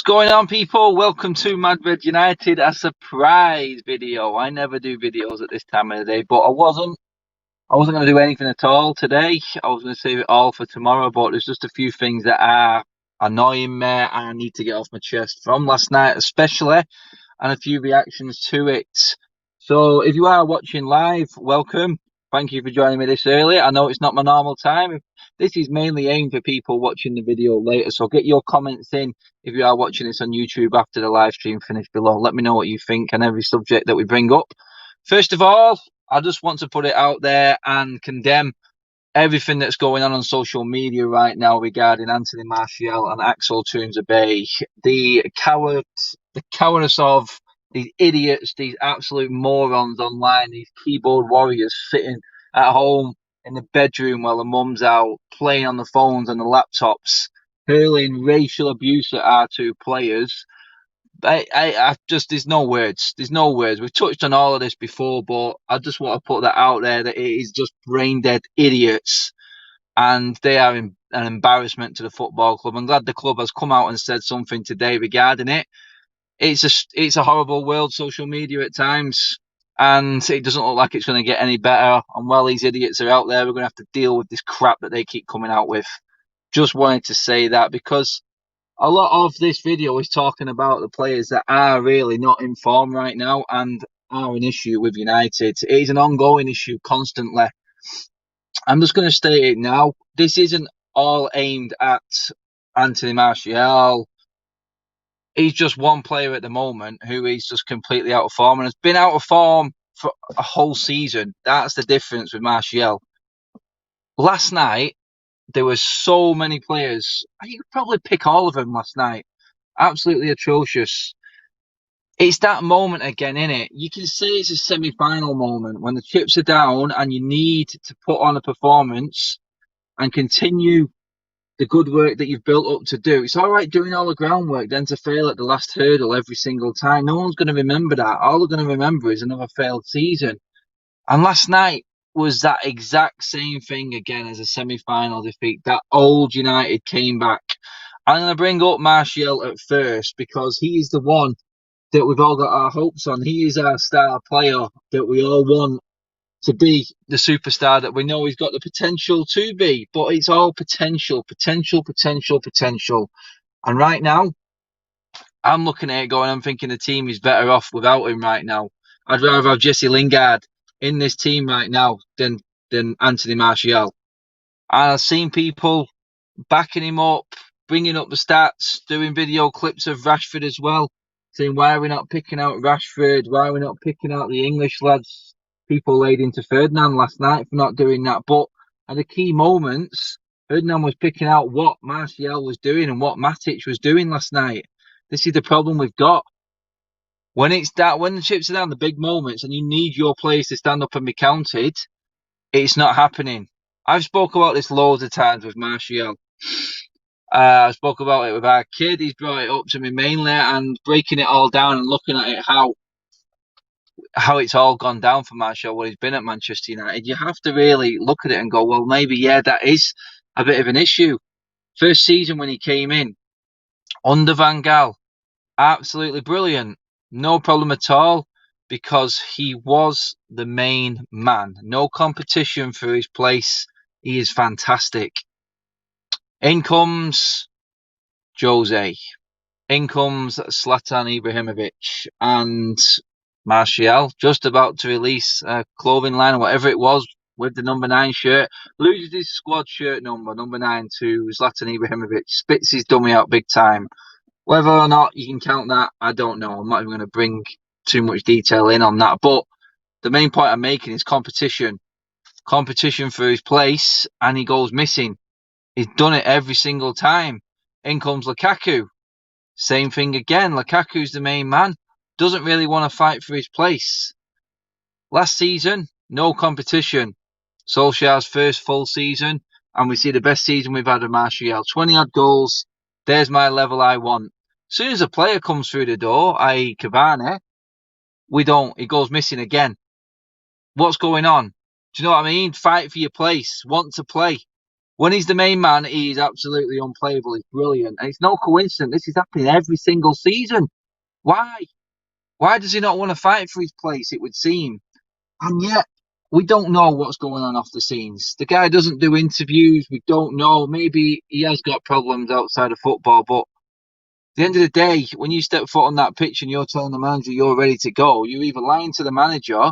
What's going on, people? Welcome to Madrid United, a surprise video. I never do videos at this time of the day, but I wasn't going to do anything at all today. I was going to save it all for tomorrow, but there's just a few things that are annoying me and I need to get off my chest from last night, especially, and a few reactions to it. So if you are watching live, welcome. Thank you for joining me this early. I know it's not my normal time. This is mainly aimed for people watching the video later, so get your comments in if you are watching this on YouTube after the live stream finished below. Let me know what you think on every subject that we bring up. First of all, I just want to put it out there and condemn everything that's going on social media right now regarding Anthony Martial and Axel Tuanzebe. The cowardice of these idiots, these absolute morons online, these keyboard warriors sitting at home in the bedroom while the mum's out, playing on the phones and the laptops, hurling racial abuse at our two players. I just, there's no words. There's no words. We've touched on all of this before, but I just want to put that out there that it is just brain dead idiots, and they are an embarrassment to the football club. I'm glad the club has come out and said something today regarding it. It's a horrible world, social media at times, and it doesn't look like it's going to get any better. And while these idiots are out there, we're going to have to deal with this crap that they keep coming out with. Just wanted to say that because a lot of this video is talking about the players that are really not in form right now and are an issue with United. It is an ongoing issue constantly. I'm just going to state it now. This isn't all aimed at Anthony Martial. He's just one player at the moment who is just completely out of form and has been out of form for a whole season. That's the difference with Martial. Last night, there were so many players. You could probably pick all of them last night. Absolutely atrocious. It's that moment again, innit? You can say it's a semi-final moment when the chips are down and you need to put on a performance and continue the good work that you've built up to do. It's all right doing all the groundwork, then to fail at the last hurdle every single time. No one's going to remember that. All they're going to remember is another failed season. And last night was that exact same thing again as a semi-final defeat. That old United came back. I'm going to bring up Martial at first because he is the one that we've all got our hopes on. He is our star player that we all want to be the superstar that we know he's got the potential to be. But it's all potential. And right now, I'm looking at it going, I'm thinking the team is better off without him right now. I'd rather have Jesse Lingard in this team right now than Anthony Martial. And I've seen people backing him up, bringing up the stats, doing video clips of Rashford as well, saying, why are we not picking out Rashford? Why are we not picking out the English lads? People laid into Ferdinand last night for not doing that. But at the key moments, Ferdinand was picking out what Martial was doing and what Matic was doing last night. This is the problem we've got. When the chips are down, the big moments, and you need your players to stand up and be counted, it's not happening. I've spoke about this loads of times with Martial. I spoke about it with our kid. He's brought it up to me mainly, and breaking it all down and looking at it how it's all gone down for Martial when he's been at Manchester United. You have to really look at it and go, well, maybe, yeah, that is a bit of an issue. First season when he came in, under Van Gaal, absolutely brilliant. No problem at all, because he was the main man. No competition for his place. He is fantastic. In comes Jose. In comes Zlatan Ibrahimovic, and Martial, just about to release a clothing line or whatever it was with the number 9 shirt, loses his squad shirt number 9 to Zlatan Ibrahimovic, spits his dummy out big time. Whether or not you can count that, I don't know. I'm not even going to bring too much detail in on that. But the main point I'm making is competition. Competition for his place, and he goes missing. He's done it every single time. In comes Lukaku. Same thing again. Lukaku's the main man. Doesn't really want to fight for his place. Last season, no competition. Solskjaer's first full season, and we see the best season we've had of Martial. 20-odd goals. There's my level I want. As soon as a player comes through the door, i.e. Cavani, he goes missing again. What's going on? Do you know what I mean? Fight for your place. Want to play. When he's the main man, he's absolutely unplayable. He's brilliant. And it's no coincidence. This is happening every single season. Why? Why does he not want to fight for his place, it would seem? And yet, we don't know what's going on off the scenes. The guy doesn't do interviews. We don't know. Maybe he has got problems outside of football. But at the end of the day, when you step foot on that pitch and you're telling the manager you're ready to go, you're either lying to the manager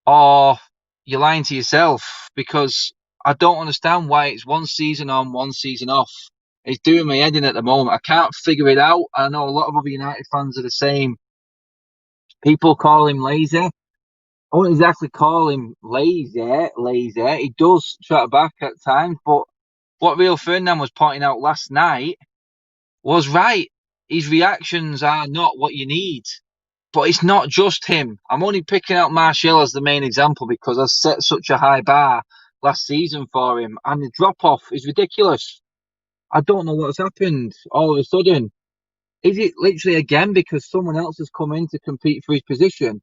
or you're lying to yourself, because I don't understand why it's one season on, one season off. It's doing my head in at the moment. I can't figure it out. I know a lot of other United fans are the same. People call him lazy. I wouldn't exactly call him lazy. He does track back at times, but what Rio Ferdinand was pointing out last night was right. His reactions are not what you need. But it's not just him. I'm only picking out Martial as the main example because I set such a high bar last season for him, and the drop off is ridiculous. I don't know what's happened all of a sudden. Is it literally again because someone else has come in to compete for his position?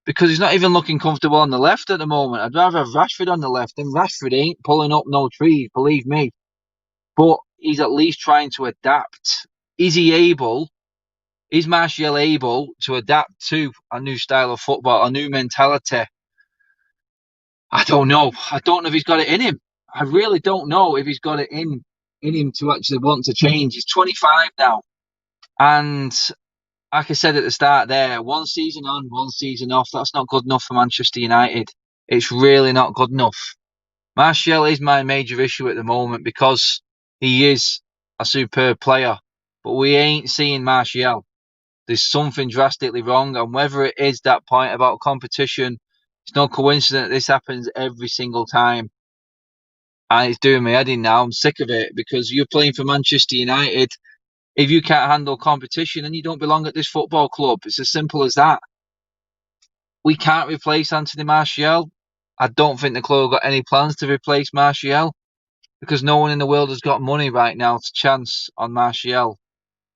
Because he's not even looking comfortable on the left at the moment. I'd rather have Rashford on the left, and Rashford ain't pulling up no trees, believe me. But he's at least trying to adapt. Is he able? Is Martial able to adapt to a new style of football, a new mentality? I don't know. I don't know if he's got it in him. I really don't know if he's got it in him to actually want to change. He's 25 now, and like I said at the start, there, one season on, one season off. That's not good enough for Manchester United. It's really not good enough. Martial is my major issue at the moment because he is a superb player, but we ain't seeing Martial. There's something drastically wrong, and whether it is that point about competition, it's no coincidence that this happens every single time. And it's doing my head in now. I'm sick of it because you're playing for Manchester United. If you can't handle competition, then you don't belong at this football club. It's as simple as that. We can't replace Anthony Martial. I don't think the club got any plans to replace Martial because no one in the world has got money right now to chance on Martial.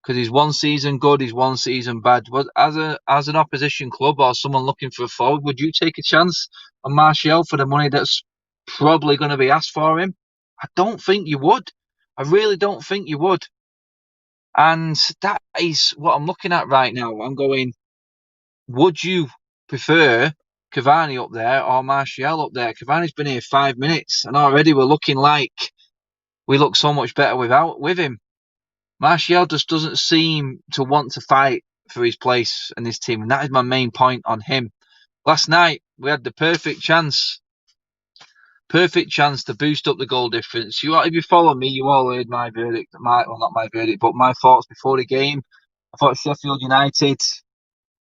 Because he's one season good, he's one season bad. But as an opposition club or someone looking for a forward, would you take a chance on Martial for the money that's probably going to be asked for him? I don't think you would. I really don't think you would. And that is what I'm looking at right now. I'm going, would you prefer Cavani up there or Martial up there? Cavani's been here 5 minutes, and already we're looking like we look so much better with him. Martial just doesn't seem to want to fight for his place in this team, and that is my main point on him. Last night we had the perfect chance to boost up the goal difference. If you follow me, you all heard my verdict. Not my verdict, but my thoughts before the game. I thought Sheffield United,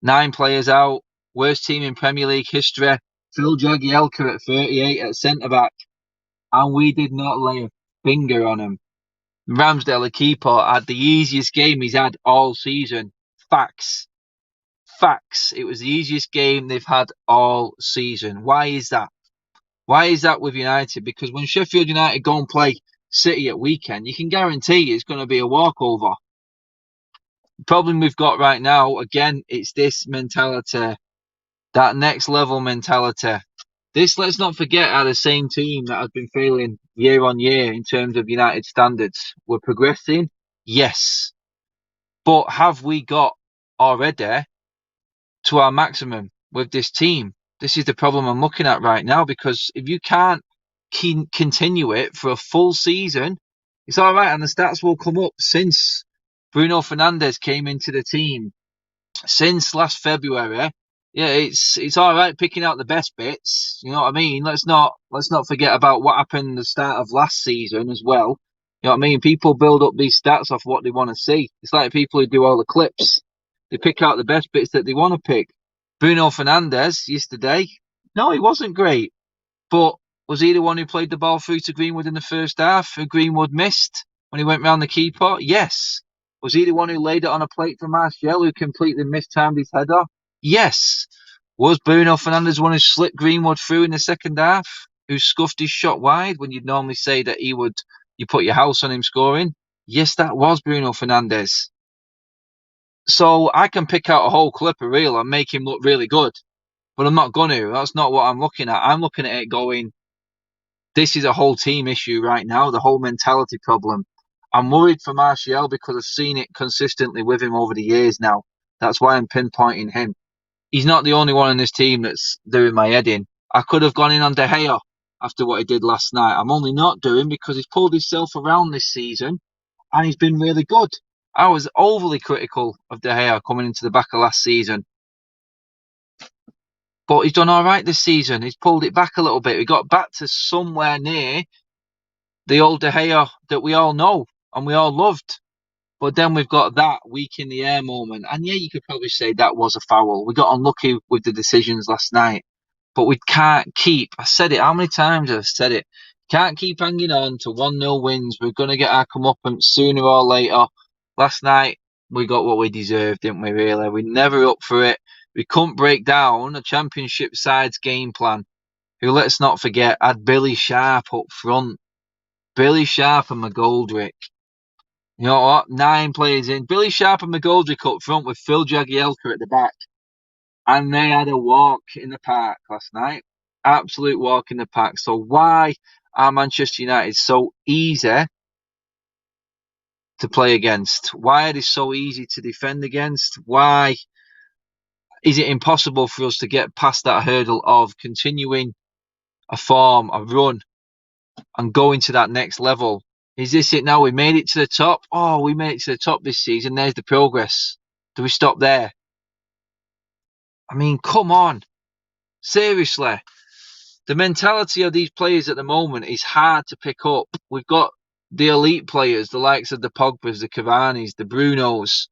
9 players out, worst team in Premier League history. Phil Jagielka at 38 at centre back, and we did not lay a finger on him. Ramsdale, a keeper, had the easiest game he's had all season. Facts. It was the easiest game they've had all season. Why is that? Why is that with United? Because when Sheffield United go and play City at weekend, you can guarantee it's going to be a walkover. The problem we've got right now, again, it's this mentality, that next level mentality. Let's not forget, are the same team that has been failing year on year in terms of United standards. We're progressing, yes. But have we got already to our maximum with this team? This is the problem I'm looking at right now, because if you can't continue it for a full season, it's all right, and the stats will come up. Since Bruno Fernandes came into the team, since last February, yeah, it's all right picking out the best bits. You know what I mean? Let's not forget about what happened at the start of last season as well. You know what I mean? People build up these stats off what they want to see. It's like people who do all the clips. They pick out the best bits that they want to pick. Bruno Fernandes yesterday, no, he wasn't great. But was he the one who played the ball through to Greenwood in the first half, who Greenwood missed when he went round the keeper? Yes. Was he the one who laid it on a plate for Martial, who completely mistimed his header? Yes. Was Bruno Fernandes one who slipped Greenwood through in the second half, who scuffed his shot wide when you'd normally say that you put your house on him scoring? Yes, that was Bruno Fernandes. So I can pick out a whole clip of reel and make him look really good, but I'm not going to. That's not what I'm looking at. I'm looking at it going, This is a whole team issue right now, the whole mentality problem. I'm worried for Martial because I've seen it consistently with him over the years now. That's why I'm pinpointing him. He's not the only one in this team that's doing my head in. I could have gone in on De Gea after what he did last night. I'm only not doing because he's pulled himself around this season and he's been really good. I was overly critical of De Gea coming into the back of last season, but he's done all right this season. He's pulled it back a little bit. We got back to somewhere near the old De Gea that we all know and we all loved. But then we've got that weak in the air moment. And yeah, you could probably say that was a foul. We got unlucky with the decisions last night. But we can't keep, I said it, how many times have I said it? Can't keep hanging on to 1-0 wins. We're going to get our comeuppance sooner or later. Last night, we got what we deserved, didn't we, really? We never up for it. We couldn't break down a championship side's game plan, who, let's not forget, had Billy Sharp up front. Billy Sharp and McGoldrick. You know what? 9 players in. Billy Sharp and McGoldrick up front with Phil Jagielka at the back. And they had a walk in the park last night. Absolute walk in the park. So why are Manchester United so easy to play against? Why are they so easy to defend against? Why is it impossible for us to get past that hurdle of continuing a form, a run, and going to that next level? Is this it now? We made it to the top. Oh, we made it to the top this season. There's the progress. Do we stop there? I mean, come on. Seriously. The mentality of these players at the moment is hard to pick up. We've got the elite players, the likes of the Pogbas, the Cavani's, the Brunos,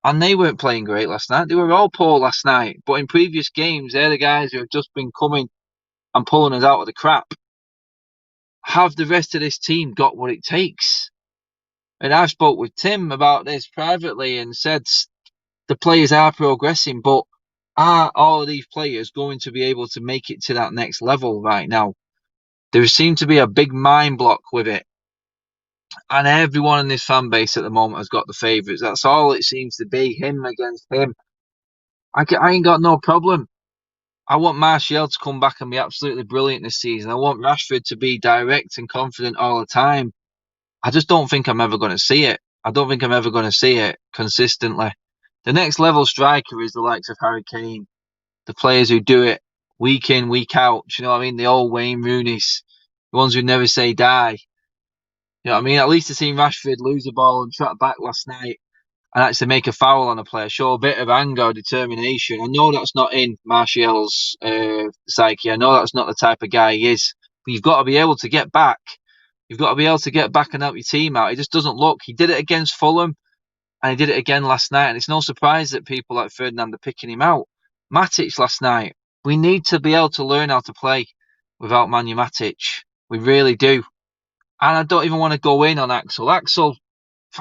and they weren't playing great last night. They were all poor last night. But in previous games, they're the guys who have just been coming and pulling us out of the crap. Have the rest of this team got what it takes? And I've spoke with Tim about this privately and said the players are progressing, but are all of these players going to be able to make it to that next level right now? There seems to be a big mind block with it. And everyone in this fan base at the moment has got the favourites. That's all it seems to be, him against him. I ain't got no problem. I want Martial to come back and be absolutely brilliant this season. I want Rashford to be direct and confident all the time. I just don't think I'm ever going to see it. I don't think I'm ever going to see it consistently. The next level striker is the likes of Harry Kane, the players who do it week in, week out. Do you know what I mean? The old Wayne Rooney's, the ones who never say die. You know what I mean? At least to see Rashford lose the ball and track back last night and actually make a foul on a player, show a bit of anger or determination. I know that's not in Martial's psyche. I know that's not the type of guy he is. But you've got to be able to get back. You've got to be able to get back and help your team out. He just doesn't look. He did it against Fulham and he did it again last night. And it's no surprise that people like Ferdinand are picking him out. Matic last night. We need to be able to learn how to play without Manu Matic. We really do. And I don't even want to go in on Axel. Axel,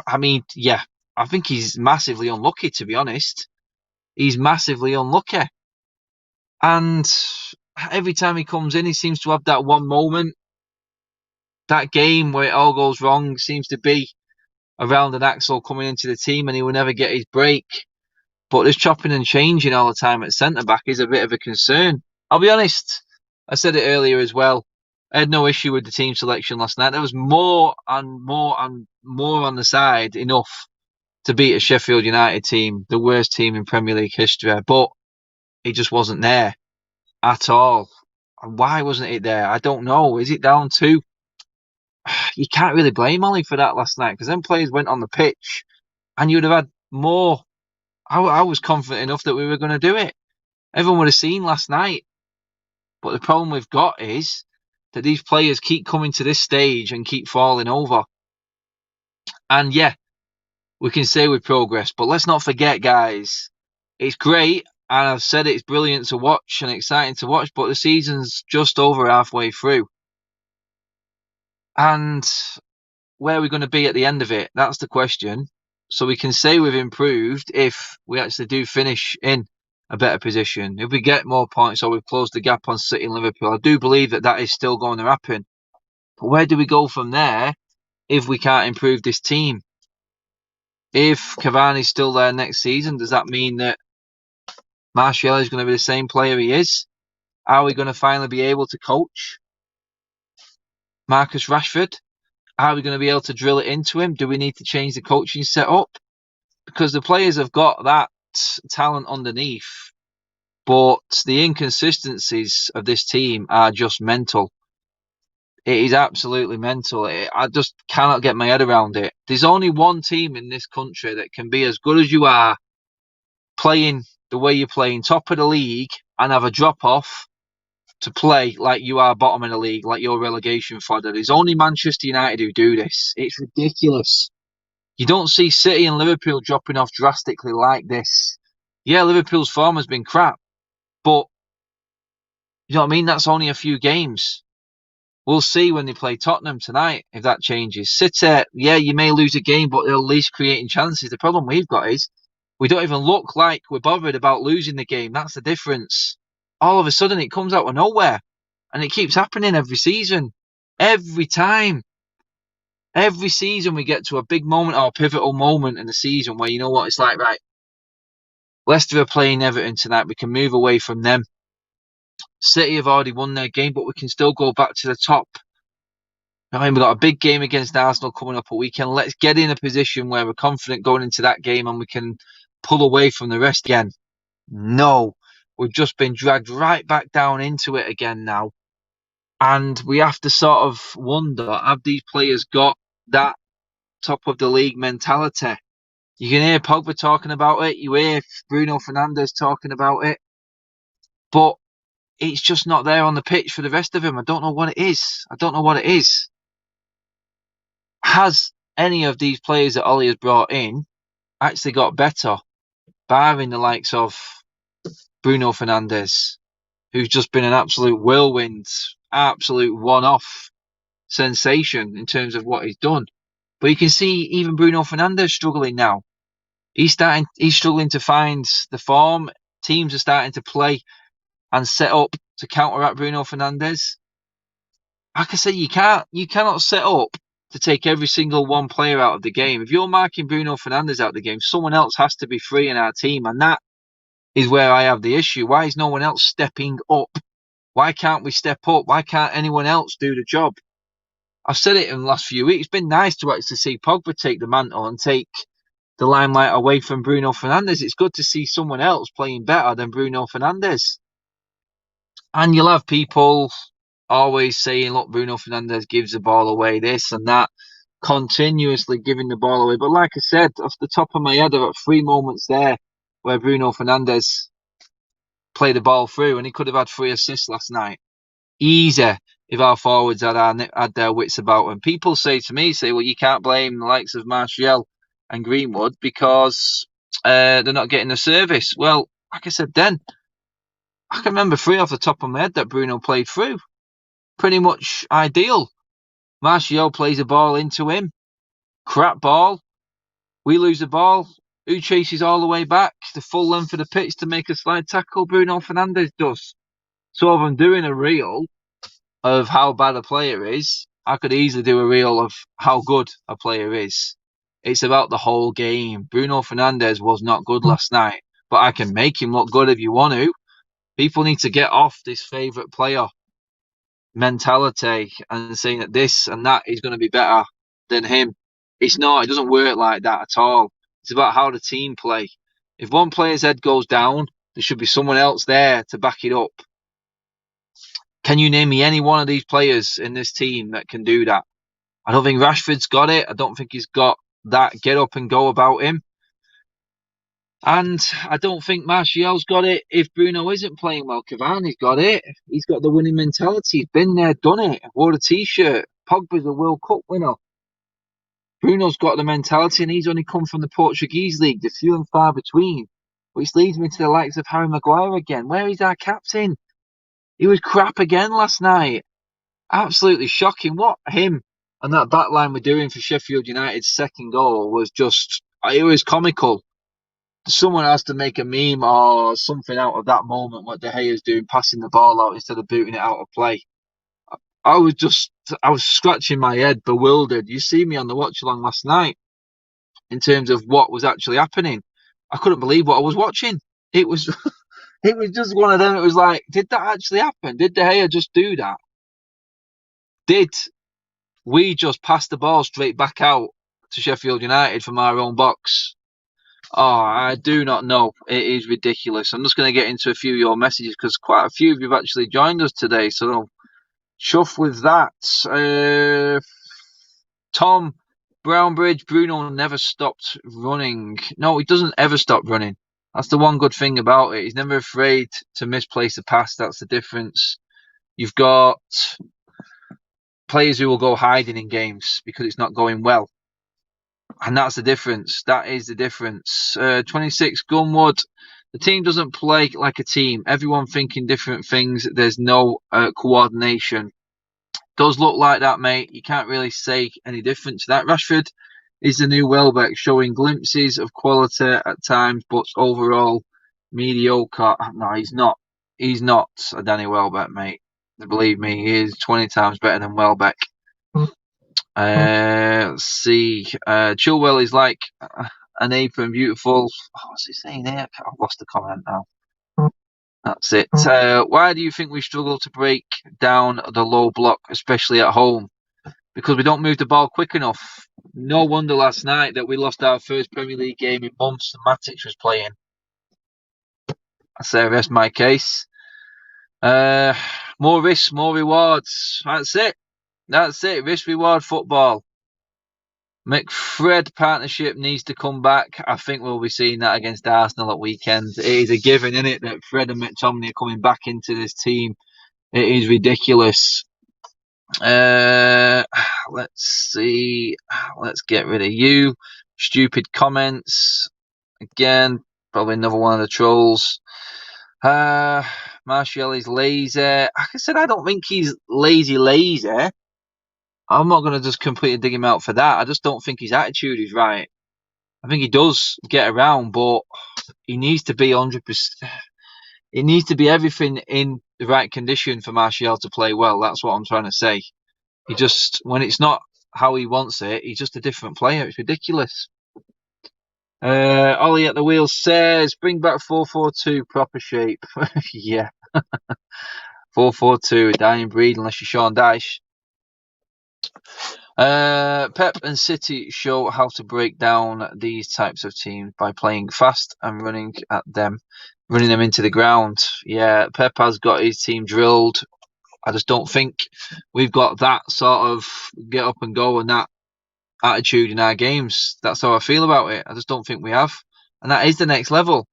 I mean, yeah, I think he's massively unlucky, to be honest. He's massively unlucky. And every time he comes in, he seems to have that one moment. That game where it all goes wrong seems to be around an Axel coming into the team and he will never get his break. But this chopping and changing all the time at centre-back is a bit of a concern. I'll be honest, I said it earlier as well. I had no issue with the team selection last night. There was more and more and more on the side, enough to beat a Sheffield United team, the worst team in Premier League history. But it just wasn't there at all. And why wasn't it there? I don't know. Is it down to... You can't really blame Ollie for that last night because them players went on the pitch and you'd have had more. I was confident enough that we were going to do it. Everyone would have seen last night. But the problem we've got is that these players keep coming to this stage and keep falling over. And yeah, we can say with progress, but let's not forget, guys, it's great, and I've said it's brilliant to watch and exciting to watch, but the season's just over halfway through. And where are we going to be at the end of it? That's the question. So we can say we've improved if we actually do finish in a better position. If we get more points or we've closed the gap on City and Liverpool, I do believe that is still going to happen. But where do we go from there if we can't improve this team? If Cavani's still there next season, does that mean that Martial is going to be the same player he is? Are we going to finally be able to coach? Marcus Rashford? How are we going to be able to drill it into him? Do we need to change the coaching setup? Because the players have got that talent underneath, but the inconsistencies of this team are just mental. It is absolutely mental. I just cannot get my head around it. There's only one team in this country that can be as good as you are, playing the way you're playing, top of the league, and have a drop off to play like you are bottom of the league, like you're relegation fodder. There's only Manchester United who do this. It's ridiculous. You don't see City and Liverpool dropping off drastically like this. Yeah, Liverpool's form has been crap, but you know what I mean? That's only a few games. We'll see when they play Tottenham tonight if that changes. City, yeah, you may lose a game, but they're at least creating chances. The problem we've got is we don't even look like we're bothered about losing the game. That's the difference. All of a sudden, it comes out of nowhere, and it keeps happening every season. Every time. Every season we get to a big moment or a pivotal moment in the season where you know what it's like, right, Leicester are playing Everton tonight. We can move away from them. City have already won their game, but we can still go back to the top. I mean, we've got a big game against Arsenal coming up a weekend. Let's get in a position where we're confident going into that game and we can pull away from the rest again. No, we've just been dragged right back down into it again now. And we have to sort of wonder, have these players got that top of the league mentality? You can hear Pogba talking about it. You hear Bruno Fernandes talking about it. But it's just not there on the pitch for the rest of them. I don't know what it is. I don't know what it is. Has any of these players that Ollie has brought in actually got better, barring the likes of Bruno Fernandes, who's just been an absolute whirlwind, absolute one-off sensation in terms of what he's done? But you can see even Bruno Fernandes struggling now. He's struggling to find the form. Teams are starting to play and set up to counteract Bruno Fernandes. Like I say, you cannot set up to take every single one player out of the game. If you're marking Bruno Fernandes out of the game, someone else has to be free in our team, and that is where I have the issue. Why is no one else stepping up? Why can't we step up? Why can't anyone else do the job? I've said it in the last few weeks. It's been nice to actually see Pogba take the mantle and take the limelight away from Bruno Fernandes. It's good to see someone else playing better than Bruno Fernandes. And you'll have people always saying, look, Bruno Fernandes gives the ball away, this and that, continuously giving the ball away. But like I said, off the top of my head, there are 3 moments there where Bruno Fernandes played the ball through, and he could have had 3 assists last night. Easy if our forwards had their wits about them. People say, well, you can't blame the likes of Martial and Greenwood because they're not getting the service. Well, like I said then, I can remember 3 off the top of my head that Bruno played through. Pretty much ideal. Martial plays a ball into him. Crap ball. We lose the ball. Who chases all the way back the full length of the pitch to make a slide tackle? Bruno Fernandes does. So if I'm doing a reel of how bad a player is, I could easily do a reel of how good a player is. It's about the whole game. Bruno Fernandes was not good last night, but I can make him look good if you want to. People need to get off this favourite player mentality and saying that this and that is going to be better than him. It's not. It doesn't work like that at all. It's about how the team play. If one player's head goes down, there should be someone else there to back it up. Can you name me any one of these players in this team that can do that? I don't think Rashford's got it. I don't think he's got that get up and go about him. And I don't think Martial's got it if Bruno isn't playing well. Cavani's got it. He's got the winning mentality. He's been there, done it. Wore a t-shirt. Pogba's a World Cup winner. Bruno's got the mentality, and he's only come from the Portuguese league. They're few and far between. Which leads me to the likes of Harry Maguire again. Where is our captain? He was crap again last night. Absolutely shocking. What him and that back line were doing for Sheffield United's second goal was just, it was comical. Someone has to make a meme or something out of that moment, what De Gea's doing, passing the ball out instead of booting it out of play. I was scratching my head, bewildered. You see me on the watch along last night in terms of what was actually happening. I couldn't believe what I was watching. It was it was just one of them. It was like, did that actually happen? Did De Gea just do that? Did we just passed the ball straight back out to Sheffield United from our own box. Oh, I do not know. It is ridiculous. I'm just going to get into a few of your messages because quite a few of you have actually joined us today. So, chuff with that. Tom Brownbridge, Bruno never stopped running. No, he doesn't ever stop running. That's the one good thing about it. He's never afraid to misplace a pass. That's the difference. You've got players who will go hiding in games because it's not going well. And that's the difference. That is the difference. 26 Gunwood. The team doesn't play like a team. Everyone thinking different things. There's no coordination. Does look like that, mate. You can't really say any different to that. Rashford is the new Welbeck, showing glimpses of quality at times, but overall mediocre. No, he's not. He's not a Danny Welbeck, mate. Believe me, he is 20 times better than Welbeck. Let's see. Chilwell is like an apron, beautiful. Oh, what's he saying there? I've lost the comment now. That's it. Why do you think we struggle to break down the low block, especially at home? Because we don't move the ball quick enough. No wonder last night that we lost our first Premier League game in months and Matic was playing. I say rest my case. More risks, more rewards. That's it. That's it. Risk-reward football. McFred partnership needs to come back. I think we'll be seeing that against Arsenal at weekend. It is a given, isn't it, that Fred and McTominay are coming back into this team. It is ridiculous. Let's see. Let's get rid of you. Stupid comments. Again, probably another one of the trolls. Martial is lazy. Like I said, I don't think he's lazy. I'm not going to just completely dig him out for that. I just don't think his attitude is right. I think he does get around, but he needs to be 100%. It needs to be everything in the right condition for Martial to play well. That's what I'm trying to say. He just, when it's not how he wants it, he's just a different player. It's ridiculous. Ollie at the wheel says, bring back 4-4-2, proper shape. Yeah. 4-4-2, dying breed, unless you're Sean Dyche. Pep and City show how to break down these types of teams by playing fast and running them into the ground. Yeah, Pep has got his team drilled. I just don't think we've got that sort of get up and go and that attitude in our games. That's how I feel about it. I just don't think we have. And that is the next level.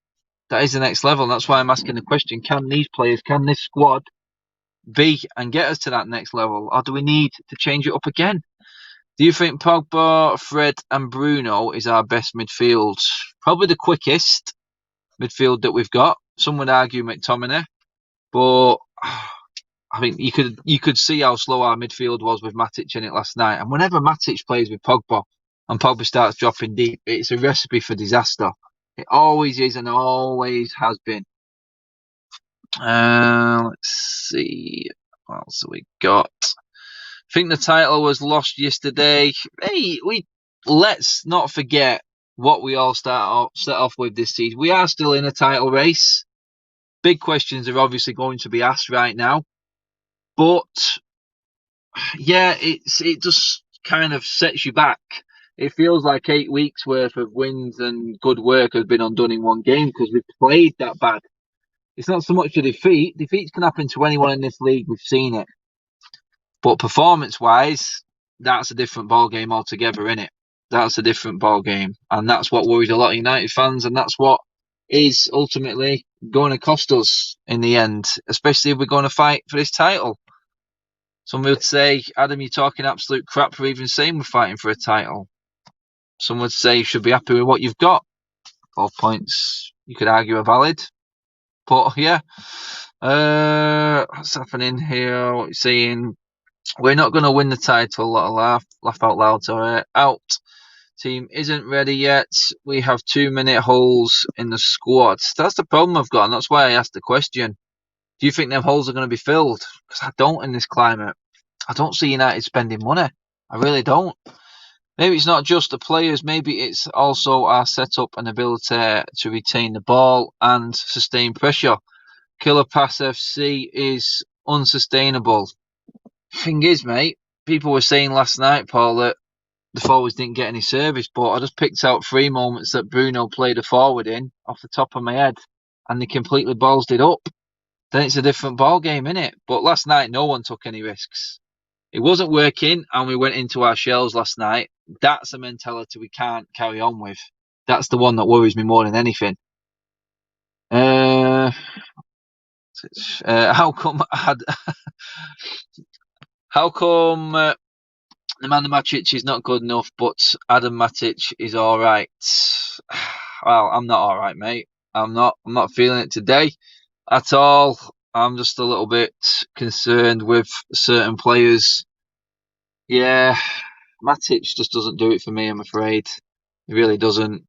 That is the next level. And that's why I'm asking the question, can these players, can this squad be and get us to that next level? Or do we need to change it up again? Do you think Pogba, Fred and Bruno is our best midfield? Probably the quickest midfield that we've got. Some would argue McTominay. But I think you could see how slow our midfield was with Matic in it last night. And whenever Matic plays with Pogba and Pogba starts dropping deep, it's a recipe for disaster. It always is and always has been. Let's see. What else have we got? I think the title was lost yesterday. Hey, let's not forget what we all set off with this season. We are still in a title race. Big questions are obviously going to be asked right now. But yeah, it just kind of sets you back. It feels like 8 weeks worth of wins and good work has been undone in one game because we've played that bad. It's not so much a defeat. Defeats can happen to anyone in this league. We've seen it. But performance-wise, that's a different ballgame altogether, innit? That's a different ballgame. And that's what worries a lot of United fans. And that's what is ultimately going to cost us in the end, especially if we're going to fight for this title. Some would say, Adam, you're talking absolute crap for even saying we're fighting for a title. Some would say you should be happy with what you've got. Both points you could argue are valid. But yeah, what's happening here? What you're saying? We're not going to win the title. Laugh out loud. Out. Team isn't ready yet. We have 2 minute holes in the squad. That's the problem I've got, and that's why I asked the question. Do you think them holes are going to be filled? Because I don't in this climate. I don't see United spending money. I really don't. Maybe it's not just the players. Maybe it's also our setup and ability to retain the ball and sustain pressure. Killer Pass FC is unsustainable. Thing is, mate, people were saying last night, Paul, that the forwards didn't get any service, but I just picked out 3 moments that Bruno played a forward in off the top of my head, and they completely ballsed it up. Then it's a different ball game, innit? But last night, no one took any risks. It wasn't working, and we went into our shells last night. That's a mentality we can't carry on with. That's the one that worries me more than anything. How come how come Nemanja Matic is not good enough, but Adam Matic is all right? Well, I'm not all right, mate. I'm not feeling it today at all. I'm just a little bit concerned with certain players. Yeah, Matic just doesn't do it for me, I'm afraid. He really doesn't.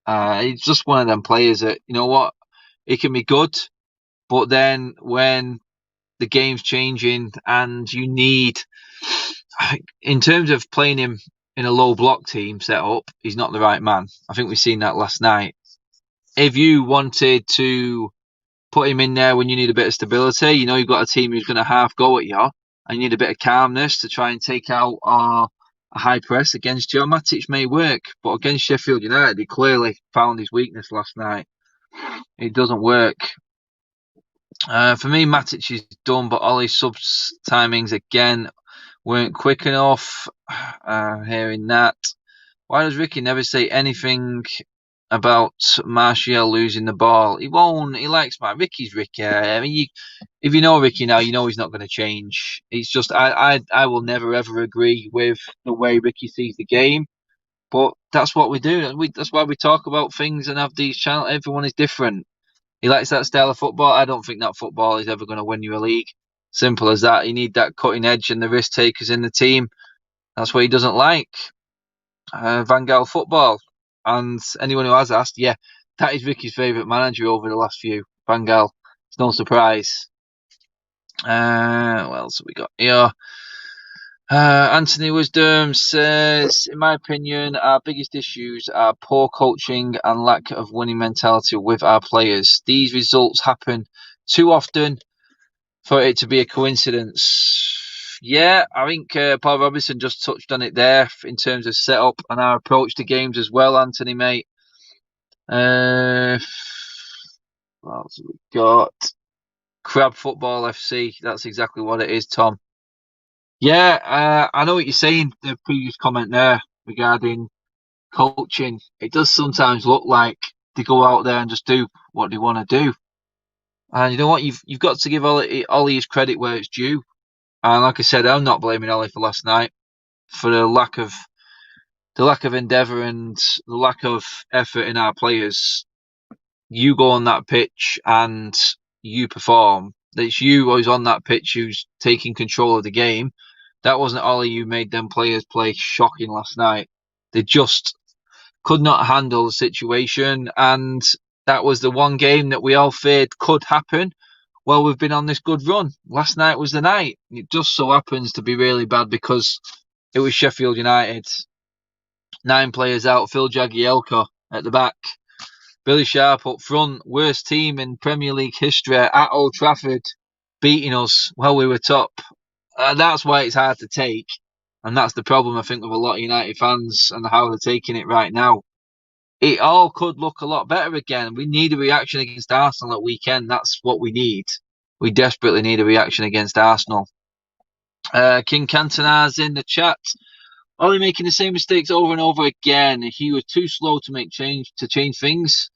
He's just one of them players that, you know what, he can be good, but then when the game's changing and you need, in terms of playing him in a low block team setup, he's not the right man. I think we've seen that last night. If you wanted to put him in there when you need a bit of stability, you know you've got a team who's going to half go at you, and you need a bit of calmness to try and take out a high press against you, Matic may work, but against Sheffield United, he clearly found his weakness last night. It doesn't work. For me, Matic is done, but Ollie's subs timings again weren't quick enough. Hearing that. Why does Ricky never say anything about Martial losing the ball? He won't. He likes Ricky's Ricky. I mean, if you know Ricky now, you know he's not going to change. It's just I will never ever agree with the way Ricky sees the game, but that's what we do. That's why we talk about things and have these channels. Everyone is different. He likes that style of football. I don't think that football is ever going to win you a league. Simple as that. You need that cutting edge and the risk takers in the team. That's what he doesn't like. Van Gaal football. And anyone who has asked, yeah, that is Ricky's favourite manager over the last few. Van Gaal. It's no surprise. What else have we got here? Anthony Wisdom says, in my opinion, our biggest issues are poor coaching and lack of winning mentality with our players. These results happen too often for it to be a coincidence. Yeah, I think Paul Robinson just touched on it there in terms of setup and our approach to games as well, Anthony, mate. What else have we got? Crab Football FC. That's exactly what it is, Tom. Yeah, I know what you're saying, the previous comment there regarding coaching. It does sometimes look like they go out there and just do what they want to do. And you know what? You've got to give Ollie his credit where it's due. And like I said, I'm not blaming Ollie for last night for the lack of endeavour and the lack of effort in our players. You go on that pitch and you perform. It's you who's on that pitch who's taking control of the game. That wasn't Ollie who made them players play shocking last night. They just could not handle the situation, and that was the one game that we all feared could happen. Well, we've been on this good run. Last night was the night. It just so happens to be really bad because it was Sheffield United. 9 players out, Phil Jagielka at the back. Billy Sharp up front, worst team in Premier League history at Old Trafford, beating us while we were top. That's why it's hard to take. And that's the problem, I think, with a lot of United fans and how they're taking it right now. It all could look a lot better again. We need a reaction against Arsenal at weekend. That's what we need. We desperately need a reaction against Arsenal. King Cantona's in the chat. Ollie making the same mistakes over and over again. He was too slow to change things.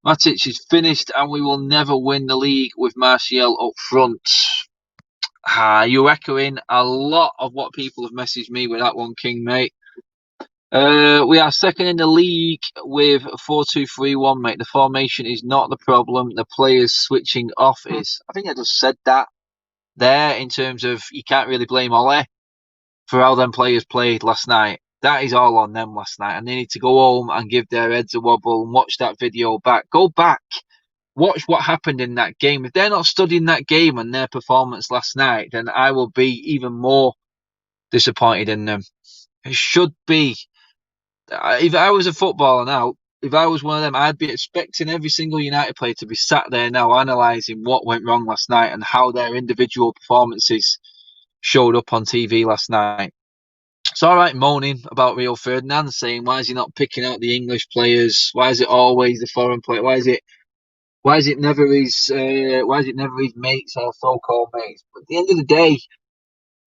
Matic is finished and we will never win the league with Martial up front. You're echoing a lot of what people have messaged me with that one, King, mate. We are second in the league with 4-2-3-1, mate. The formation is not the problem. The players switching off is. I think I just said that there in terms of you can't really blame Ollie for how them players played last night. That is all on them last night, and they need to go home and give their heads a wobble and watch that video back. Go back. Watch what happened in that game. If they're not studying that game and their performance last night, then I will be even more disappointed in them. It should be. If I was a footballer now, if I was one of them, I'd be expecting every single United player to be sat there now analysing what went wrong last night and how their individual performances showed up on TV last night. It's all right moaning about Bruno Fernandes, saying why is he not picking out the English players? Why is it always the foreign player? Why is it never his mates or so-called mates? But at the end of the day,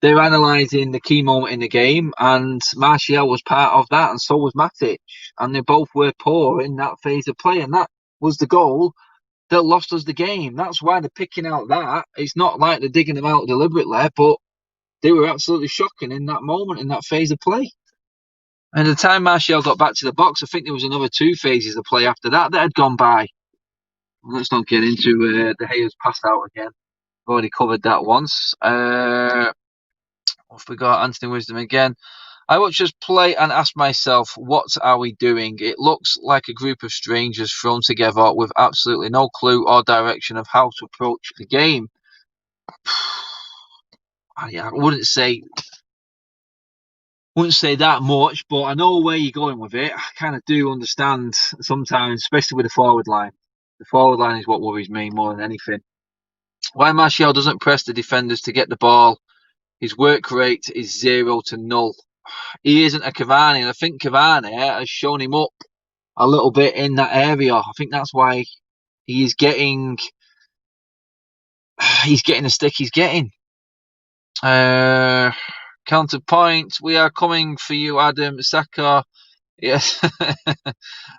they're analysing the key moment in the game, and Martial was part of that, and so was Matic, and they both were poor in that phase of play, and that was the goal that lost us the game. That's why they're picking out that. It's not like they're digging them out deliberately, but they were absolutely shocking in that moment, in that phase of play. And the time Martial got back to the box, I think there was another 2 phases of play after that had gone by. Let's not get into the Hayes pass out again. I've already covered that once. What have we got? Anthony Wisdom again. I watch us play and ask myself, what are we doing? It looks like a group of strangers thrown together with absolutely no clue or direction of how to approach the game. I wouldn't say that much, but I know where you're going with it. I kind of do understand sometimes, especially with the forward line. The forward line is what worries me more than anything. Why Martial doesn't press the defenders to get the ball. His work rate is 0 to 0. He isn't a Cavani, and I think Cavani has shown him up a little bit in that area. I think that's why he's getting the stick he's getting. Counterpoint, we are coming for you, Adam Saka. Yes.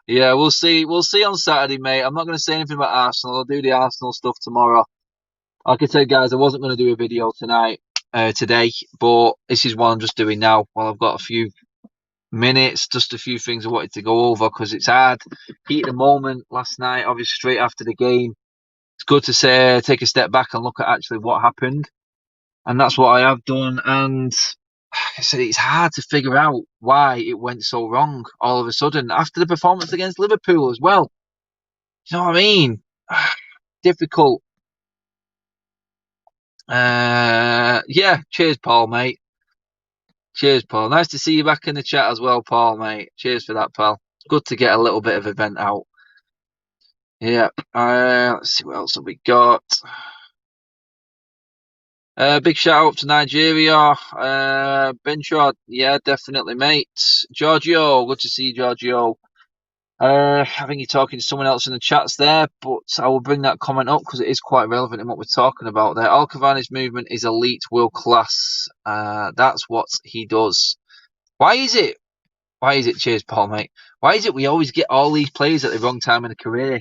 Yeah, we'll see on Saturday, mate. I'm not going to say anything about Arsenal. I'll do the Arsenal stuff tomorrow. Like I said, guys, I wasn't going to do a video today, but this is what I'm just doing now while I've got a few minutes, just a few things I wanted to go over because it's hard. Heat of the moment last night, obviously straight after the game. It's good to say, take a step back and look at actually what happened. And that's what I have done. And like I said, it's hard to figure out why it went so wrong all of a sudden after the performance against Liverpool as well. You know what I mean? Difficult. Yeah, cheers, Paul, mate. Cheers, Paul. Nice to see you back in the chat as well, Paul, mate. Cheers for that, pal. Good to get a little bit of event out. Yeah. Let's see what else have we got. Big shout out to Nigeria. Benchard, yeah, definitely, mate. Giorgio, good to see you, Giorgio. I think you're talking to someone else in the chats there, but I will bring that comment up because it is quite relevant in what we're talking about there. Al Cavani's movement is elite, world class. That's what he does. Why is it? Cheers, Paul, mate. Why is it we always get all these players at the wrong time in a career?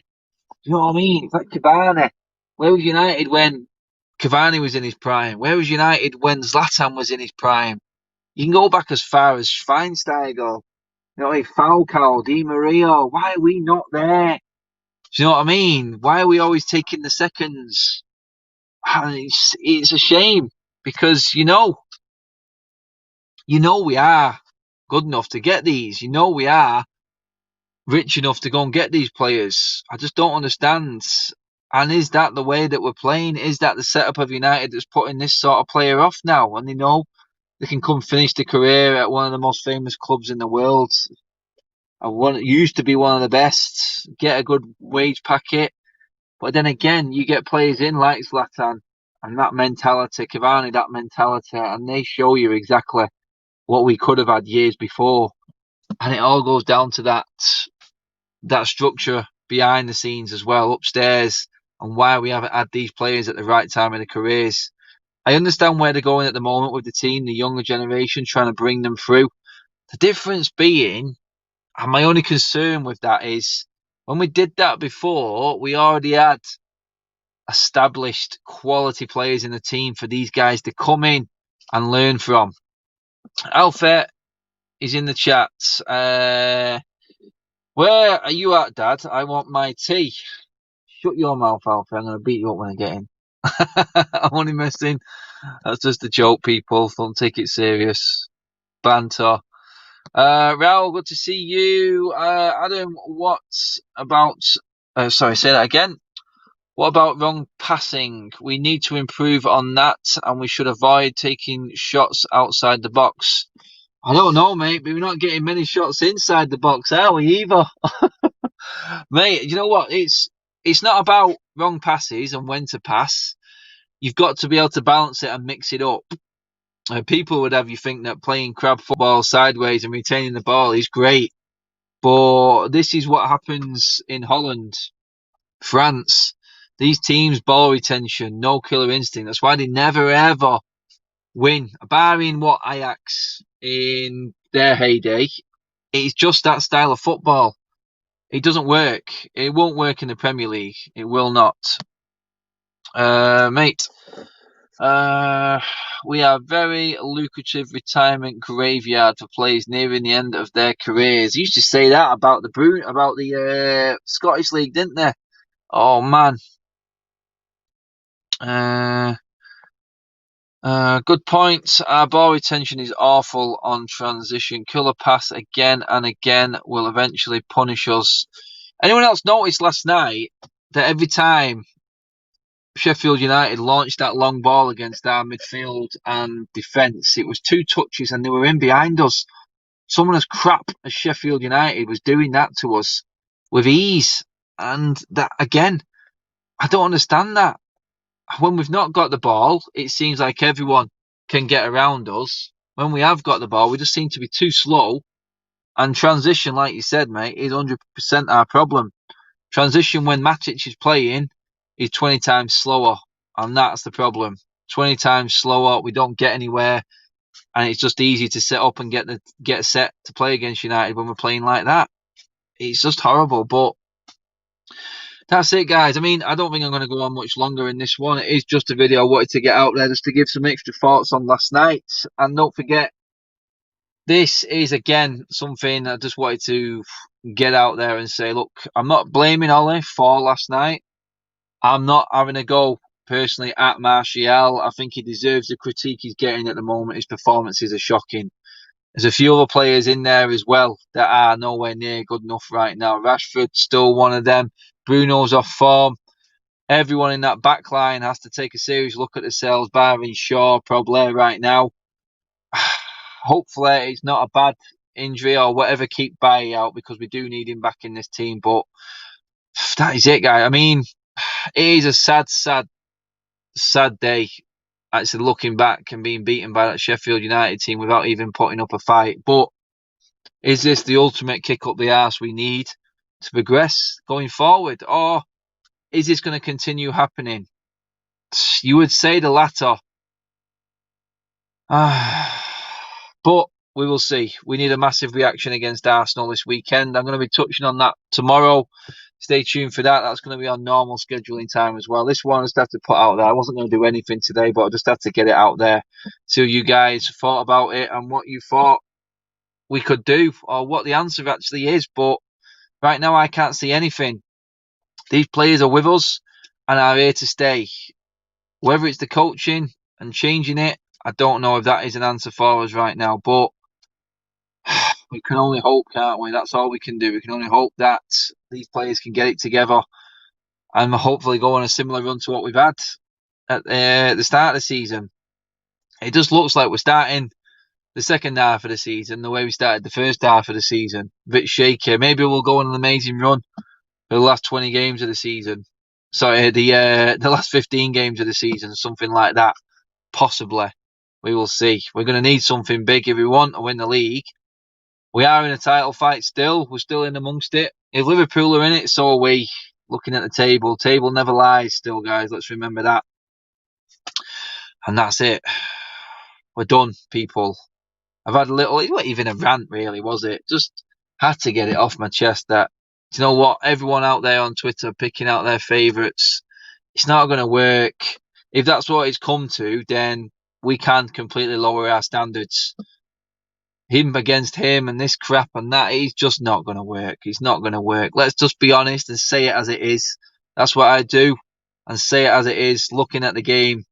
You know what I mean? It's like Cavani. Where was United when Cavani was in his prime? Where was United when Zlatan was in his prime? You can go back as far as Schweinsteiger, like Falcao, Di Maria. Why are we not there? Do you know what I mean? Why are we always taking the seconds? It's a shame because you know we are good enough to get these. You know we are rich enough to go and get these players. I just don't understand. And is that the way that we're playing? Is that the setup of United that's putting this sort of player off now? When they know they can come finish their career at one of the most famous clubs in the world, used to be one of the best, get a good wage packet. But then again, you get players in like Zlatan and that mentality, Cavani, that mentality, and they show you exactly what we could have had years before. And it all goes down to that structure behind the scenes as well, upstairs, and why we haven't had these players at the right time in their careers. I understand where they're going at the moment with the team, the younger generation, trying to bring them through. The difference being, and my only concern with that is, when we did that before, we already had established quality players in the team for these guys to come in and learn from. Alfred is in the chat. Where are you at, Dad? I want my tea. Shut your mouth, Alfred. I'm going to beat you up when I get in. I'm only messing. That's just a joke, people. Don't take it serious. Banter. Raul, good to see you. Adam, what about... sorry, say that again. What about wrong passing? We need to improve on that, and we should avoid taking shots outside the box. I don't know, mate, but we're not getting many shots inside the box, are we, either? Mate, you know what? It's not about wrong passes and when to pass. You've got to be able to balance it and mix it up. People would have you think that playing crab football sideways and retaining the ball is great, but this is what happens in Holland, France. These teams, ball retention, no killer instinct. That's why they never ever win. Barring what Ajax in their heyday, it's just that style of football. It doesn't work. It won't work in the Premier League. It will not. Mate, we have very lucrative retirement graveyard for players nearing the end of their careers. They used to say that about the Scottish League, didn't they? Oh man. Good point. Our ball retention is awful on transition. Killer pass again and again will eventually punish us. Anyone else noticed last night that every time Sheffield United launched that long ball against our midfield and defence, it was 2 touches and they were in behind us? Someone as crap as Sheffield United was doing that to us with ease. And that, again, I don't understand that. When we've not got the ball, it seems like everyone can get around us. When we have got the ball, we just seem to be too slow. And transition, like you said, mate, is 100% our problem. Transition when Matic is playing is 20 times slower. And that's the problem. 20 times slower, we don't get anywhere. And it's just easy to set up and get set to play against United when we're playing like that. It's just horrible. But that's it, guys. I mean, I don't think I'm going to go on much longer in this one. It is just a video I wanted to get out there just to give some extra thoughts on last night. And don't forget, this is, again, something I just wanted to get out there and say, look, I'm not blaming Ollie for last night. I'm not having a go, personally, at Martial. I think he deserves the critique he's getting at the moment. His performances are shocking. There's a few other players in there as well that are nowhere near good enough right now. Rashford's still one of them. Bruno's off form. Everyone in that back line has to take a serious look at themselves, barring Shaw probably right now. Hopefully it's not a bad injury or whatever, keep Bailly out because we do need him back in this team. But that is it, guys. I mean, it is a sad day actually looking back and being beaten by that Sheffield United team without even putting up a fight. But is this the ultimate kick up the arse we need to progress going forward? Or is this going to continue happening? You would say the latter. But we will see. We need a massive reaction against Arsenal this weekend. I'm going to be touching on that tomorrow. Stay tuned for that. That's going to be on normal scheduling time as well. This one I just had to put out there. I wasn't going to do anything today, but I just had to get it out there so you guys thought about it and what you thought we could do or what the answer actually is. But right now I can't see anything. These players are with us and are here to stay. Whether it's the coaching and changing it, I don't know if that is an answer for us right now, but we can only hope, can't we? That's all we can do. We can only hope that these players can get it together and hopefully go on a similar run to what we've had at the start of the season. It just looks like we're starting the second half of the season the way we started the first half of the season. A bit shaky. Maybe we'll go on an amazing run for the last 20 games of the season. Sorry, the last 15 games of the season, something like that. Possibly. We will see. We're going to need something big if we want to win the league. We are in a title fight still. We're still in amongst it. If Liverpool are in it, so are we. Looking at the table. Table never lies still, guys. Let's remember that. And that's it. We're done, people. I've had a little, it wasn't even a rant really, was it? Just had to get it off my chest that, do you know what? Everyone out there on Twitter picking out their favourites. It's not going to work. If that's what it's come to, then we can completely lower our standards. Him against him and this crap and that, it's just not going to work. It's not going to work. Let's just be honest and say it as it is. That's what I do. And say it as it is, looking at the game.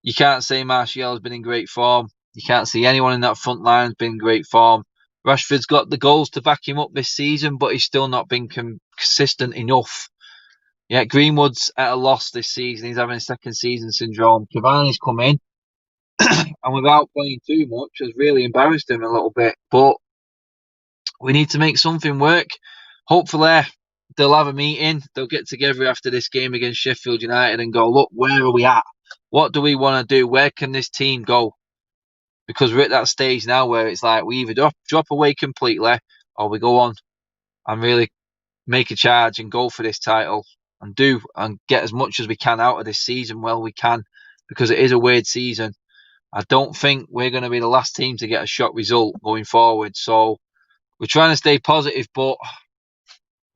You can't say Martial has been in great form. You can't see anyone in that front line has been in great form. Rashford's got the goals to back him up this season, but he's still not been consistent enough. Yeah, Greenwood's at a loss this season. He's having a second season syndrome. Cavani's come in and without playing too much has really embarrassed him a little bit. But we need to make something work. Hopefully they'll have a meeting. They'll get together after this game against Sheffield United and go, look, where are we at? What do we want to do? Where can this team go? because we're at that stage now where it's like we either drop away completely or we go on and really make a charge and go for this title and get as much as we can out of this season while we can, because it is a weird season. I don't think we're going to be the last team to get a shock result going forward. So we're trying to stay positive, but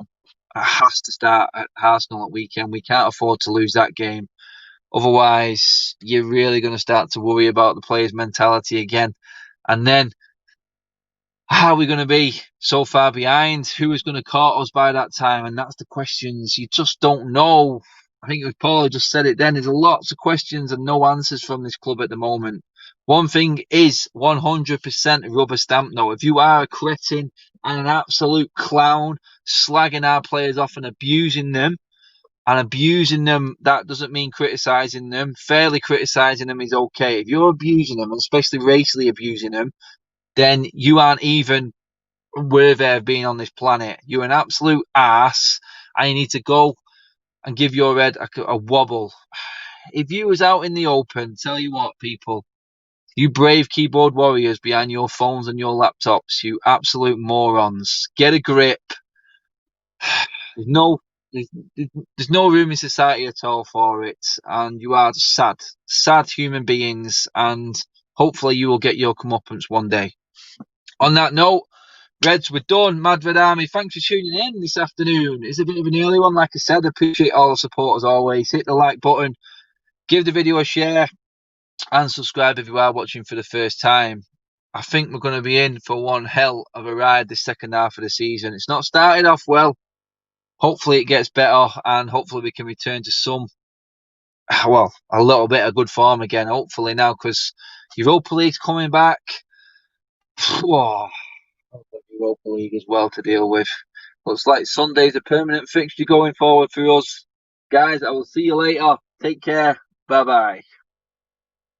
it has to start at Arsenal at weekend. We can't afford to lose that game. Otherwise, you're really going to start to worry about the players' mentality again. And then, how are we going to be so far behind? Who is going to caught us by that time? And that's the questions. You just don't know. I think Paul just said it then. There's lots of questions and no answers from this club at the moment. One thing is 100% rubber stamp, though. If you are a cretin and an absolute clown, slagging our players off and abusing them, that doesn't mean criticising them. Fairly criticising them is okay. If you're abusing them, and especially racially abusing them, then you aren't even worthy of being on this planet. You're an absolute ass, and you need to go and give your head a wobble. If you was out in the open, tell you what, people, you brave keyboard warriors behind your phones and your laptops, you absolute morons, get a grip. There's no room in society at all for it, and you are sad human beings, and hopefully you will get your comeuppance one day. On that note, Reds, we're done. Madrid Army, thanks for tuning in this afternoon. It's a bit of an early one, like I said. I appreciate all the support as always. Hit the like button, give the video a share, and subscribe if you are watching for the first time. I think we're going to be in for one hell of a ride this second half of the season. It's not started off well. Hopefully it gets better, and hopefully we can return to a little bit of good form again, hopefully now, because Europa League's coming back. Whoa. Europa League as well to deal with. Looks like Sunday's a permanent fixture going forward for us. Guys, I will see you later. Take care. Bye-bye.